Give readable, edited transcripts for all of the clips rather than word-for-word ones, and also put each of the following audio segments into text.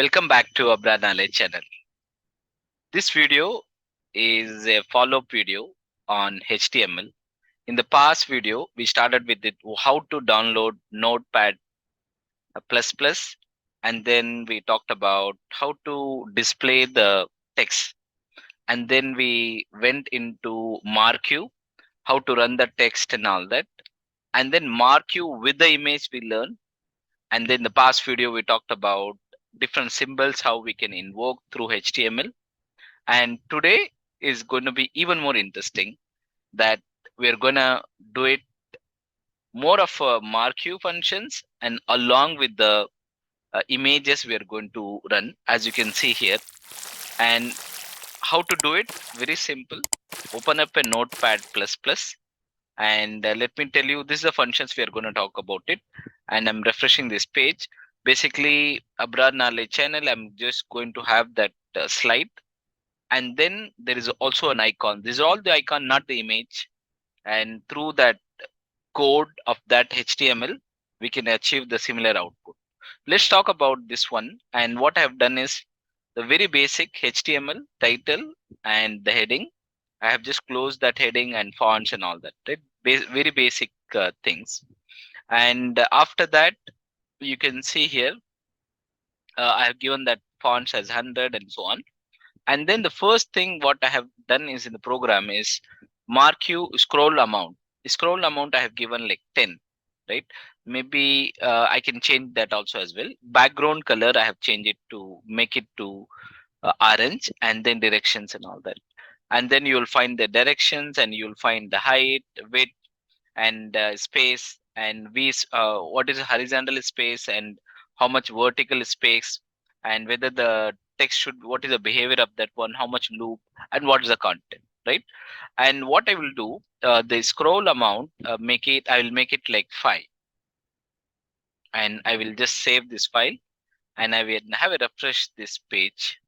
Welcome back to our Brand Knowledge channel. This video is a follow-up video on HTML. In the past video, we started with how to download Notepad++, and then we talked about how to display the text. And then we went into Marquee, how to run the text and all that. And then Marquee with the image we learned. And then the past video, we talked about different symbols, how we can invoke through HTML. And today is going to be even more interesting that we're going to do it more of Marquee functions and along with the images we are going to run, as you can see here. And how to do it? Very simple. Open up a Notepad++, and let me tell you, this is the functions we are going to talk about it. And I'm refreshing this page. Basically, Abrar Knowledge channel, I'm just going to have that slide. And then there is also an icon. These are all the icon, not the image. And through that code of that HTML, we can achieve the similar output. Let's talk about this one. And what I have done is the very basic HTML title and the heading. I have just closed that heading and fonts and all that, right? Very basic things. And after that, you can see here, I have given that fonts as 100 and so on. And then the first thing what I have done is in the program is Marquee scroll amount. Scroll amount I have given like 10, right? Maybe I can change that also as well. Background color I have changed it to make it to orange, and then directions and all that. And then you'll find the directions and you'll find the height, width, and space, and what is horizontal space and how much vertical space, and whether the text should, what is the behavior of that one, how much loop, and what is the content, right? And what I will do, the scroll amount, I will make it like 5, and I will just save this file, and I will have a refresh this page,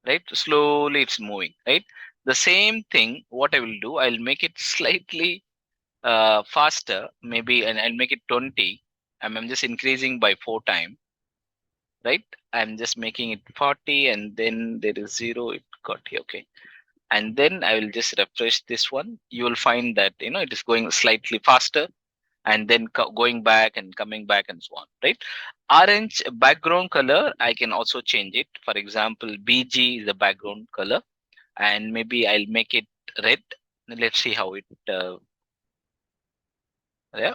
right? Slowly it's moving, right? The same thing, what I will do, I'll make it slightly faster, maybe, and I'll make it 20. I'm just increasing by 4 times, right? I'm just making it 40, and then there is 0, it got here, okay. And then I will just refresh this one. You will find that, it is going slightly faster, and then going back and coming back and so on, right? Orange background color, I can also change it. For example, BG is the background color, and maybe I'll make it red. Let's see how it, yeah.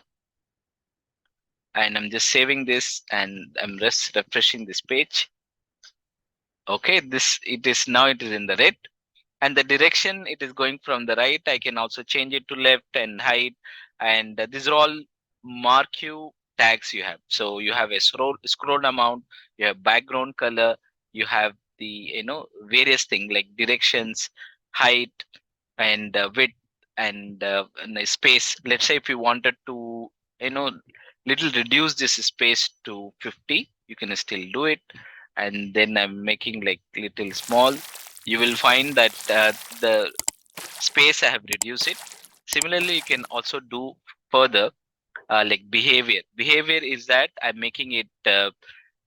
And I'm just saving this, and I'm just refreshing this page. Okay, it is in the red, and the direction it is going from the right. I can also change it to left and height, and these are all Marquee tags you have. So you have a scroll amount, you have background color, you have the various things like directions, height, and width, and a space. Let's say if you wanted to little reduce this space to 50, you can still do it. And then I'm making like little small. You will find that the space I have reduced it. Similarly, you can also do further, like behavior is that I'm making it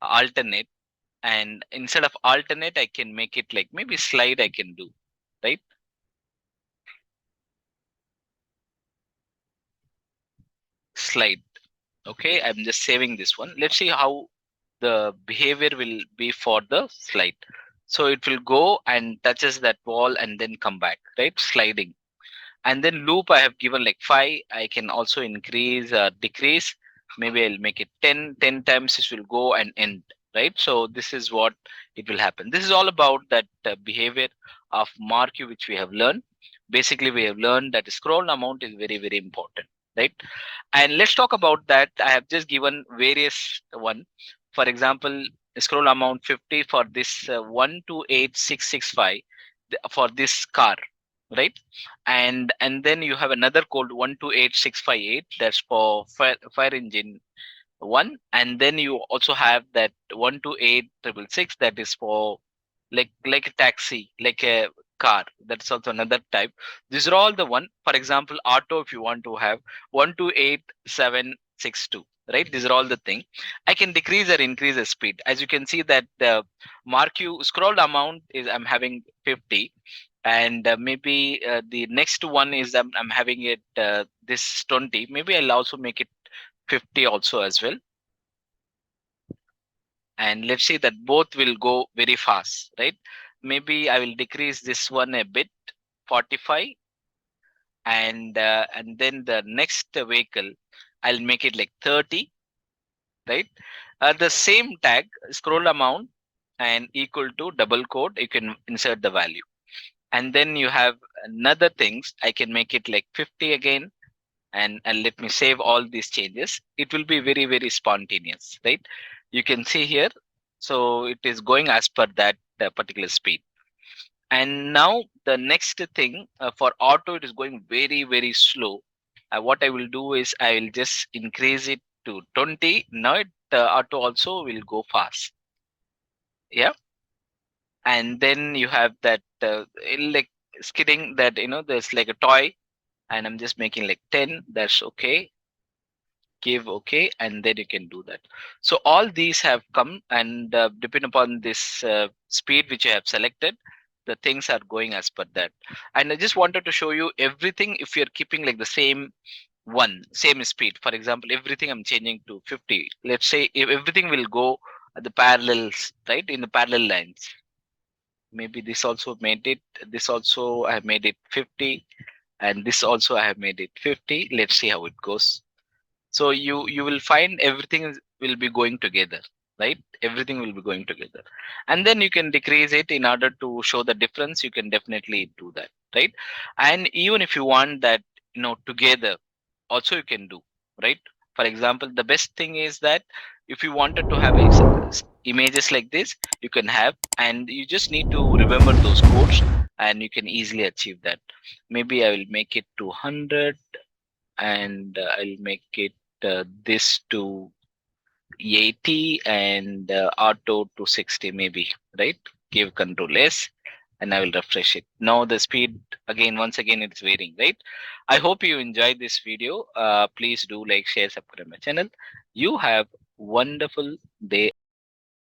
alternate, and instead of alternate I can make it like maybe slide I can do, right? Slide. Okay, I'm just saving this one. Let's see how the behavior will be for the slide. So it will go and touches that wall and then come back, right? Sliding. And then loop I have given like 5. I can also increase, decrease. Maybe I'll make it 10 times. This will go and end, right? So this is what it will happen. This is all about that behavior of Marquee, which we have learned. Basically, we have learned that scroll amount is very, very important, right? And let's talk about that. I have just given various one. For example, scroll amount 50 for this 128665 for this car, right? And then you have another code 128658, that's for fire engine one. And then you also have that 128666, that is for like a taxi, like a car. That's also another type. These are all the one. For example, auto, if you want to have 128762, right? These are all the thing. I can decrease or increase the speed. As you can see that the Marquee scrolled amount is I'm having 50, and maybe the next one is I'm having it this 20. Maybe I'll also make it 50 also as well. And let's see that both will go very fast, right? Maybe I will decrease this one a bit, 45, and then the next vehicle I'll make it like 30, right? The same tag, scroll amount and equal to double quote, you can insert the value. And then you have another things, I can make it like 50 again, and let me save all these changes. It will be very, very spontaneous, right? You can see here. So it is going as per that particular speed. And now the next thing, for auto, it is going very, very slow. What I will do is I will just increase it to 20. Now it auto also will go fast. Yeah. And then you have that like skidding, that there's like a toy, and I'm just making like 10. That's okay. Give okay, and then you can do that. So all these have come, and depending upon this speed which you have selected, the things are going as per that. And I just wanted to show you everything. If you're keeping like the same speed, for example, everything I'm changing to 50. Let's say if everything will go at the parallels, right, in the parallel lines. Maybe this also made it, this also I have made it 50, and this also I have made it 50. Let's see how it goes. So you will find everything will be going together, right? Everything will be going together. And then you can decrease it in order to show the difference. You can definitely do that, right? And even if you want that, together also you can do, right? For example, the best thing is that if you wanted to have images like this, you can have, and you just need to remember those codes, and you can easily achieve that. Maybe I will make it to 100, and I'll make it this to 80, and auto to 60 maybe, right? Give control S, and I will refresh it. Now the speed again, once again, it's varying, right? I hope you enjoyed this video. Please do like, share, subscribe my channel. You have wonderful day